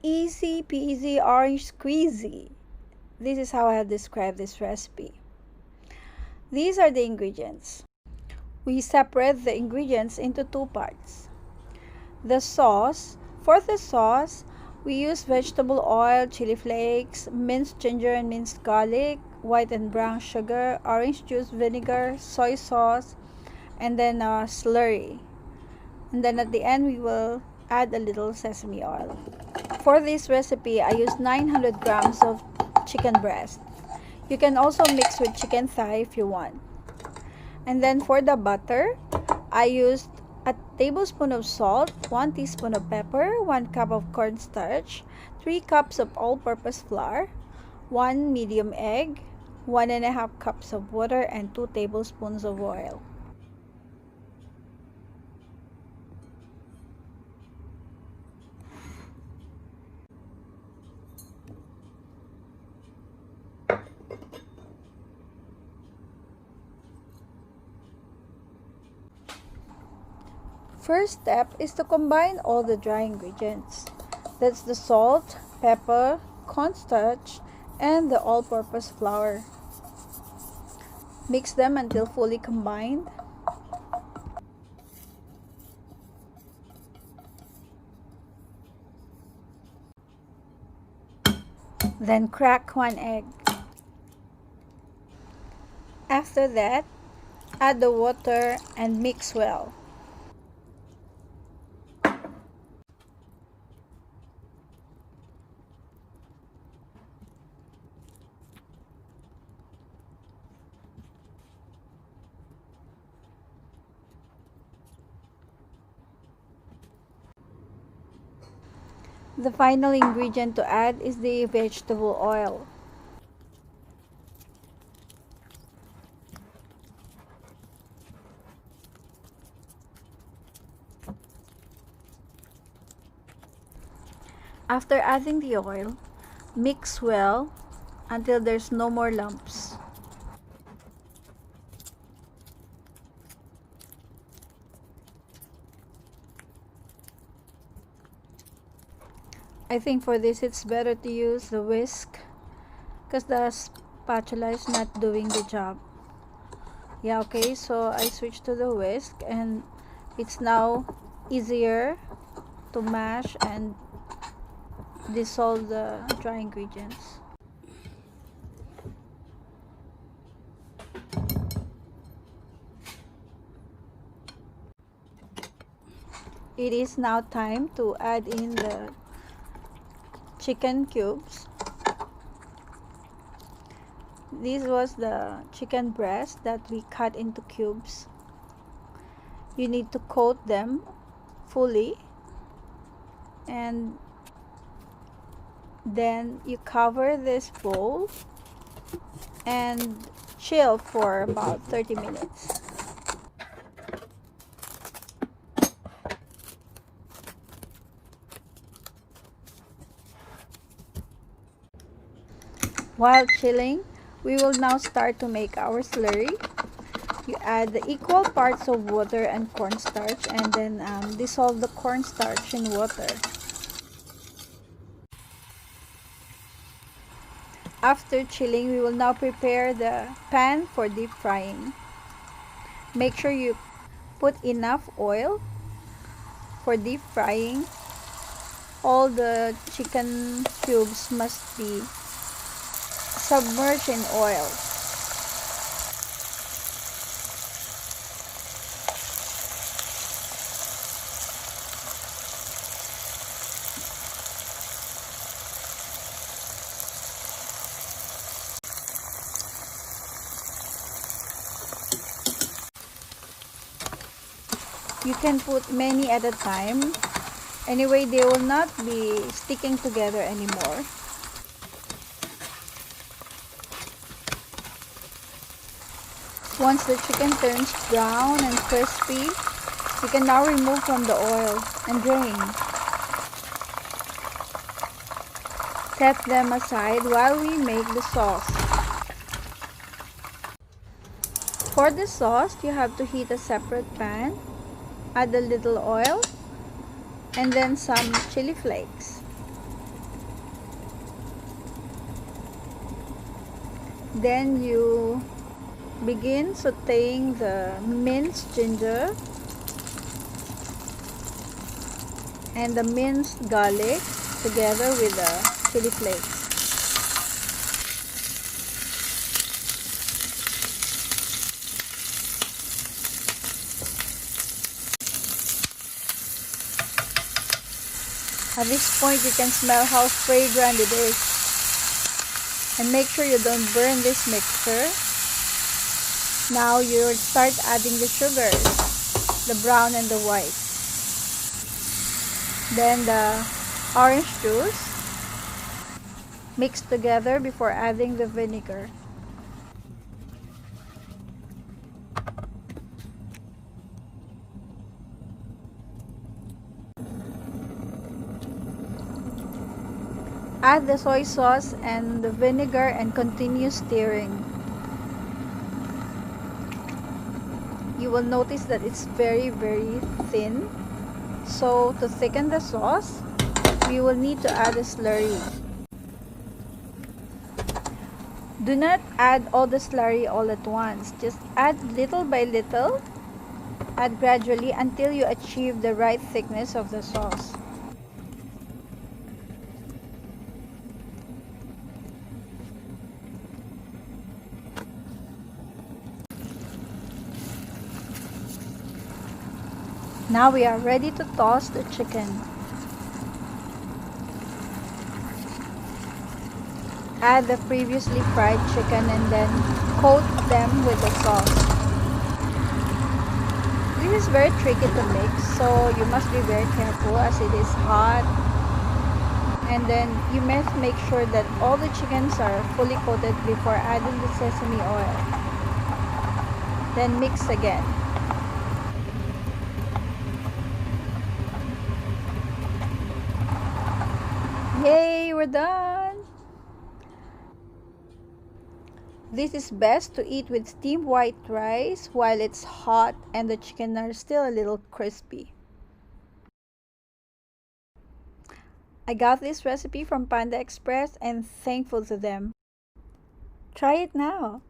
Easy peasy orange squeezy. This is how I'll describe this recipe. These are the ingredients. We separate the ingredients into two parts. The sauce. For the sauce, we use vegetable oil, chili flakes, minced ginger and minced garlic, white and brown sugar, orange juice, vinegar, soy sauce, and then slurry. And then at the end, we will add a little sesame oil. For this recipe, I use 900 grams of chicken breast. You can also mix with chicken thigh if you want. And then for the butter, I used a tablespoon of salt, 1 teaspoon of pepper, 1 cup of cornstarch, 3 cups of all-purpose flour, 1 medium egg, 1.5 cups of water, and 2 tablespoons of oil. First step is to combine all the dry ingredients. That's the salt, pepper, cornstarch, and the all-purpose flour. Mix them until fully combined. Then crack 1 egg. After that, add the water and mix well. The final ingredient to add is the vegetable oil. After adding the oil, mix well until there's no more lumps. I think for this it's better to use the whisk because the spatula is not doing the job. Yeah, okay, so I switched to the whisk and it's now easier to mash and dissolve the dry ingredients. It is now time to add in the chicken cubes. This was the chicken breast that we cut into cubes. You need to coat them fully and then you cover this bowl and chill for about 30 minutes. While chilling, we will now start to make our slurry. You add the equal parts of water and cornstarch and then dissolve the cornstarch in water. After chilling, we will now prepare the pan for deep frying. Make sure you put enough oil for deep frying. All the chicken cubes must be submerged in oil. You can put many at a time. Anyway, they will not be sticking together anymore. Once the chicken turns brown and crispy, you can now remove from the oil and drain. Set them aside while we make the sauce. For the sauce, you have to heat a separate pan, add a little oil, and then some chili flakes. Then you begin sauteing the minced ginger and the minced garlic together with the chili flakes. At this point, you can smell how fragrant it is. And make sure you don't burn this mixture. Now you'll start adding the sugars, the brown and the white. Then the orange juice. Mix together before adding the vinegar. Add the soy sauce and the vinegar and continue stirring. You will notice that it's very thin. So to thicken the sauce, we will need to add a slurry. Do not add all the slurry all at once. Just add little by little. Add gradually until you achieve the right thickness of the sauce. Now we are ready to toss the chicken. Add the previously fried chicken and then coat them with the sauce. This is very tricky to mix, so you must be very careful as it is hot. And then you must make sure that all the chickens are fully coated before adding the sesame oil. Then mix again. Yay, we're done! This is best to eat with steamed white rice while it's hot and the chicken are still a little crispy. I got this recipe from Panda Express and thankful to them. Try it now.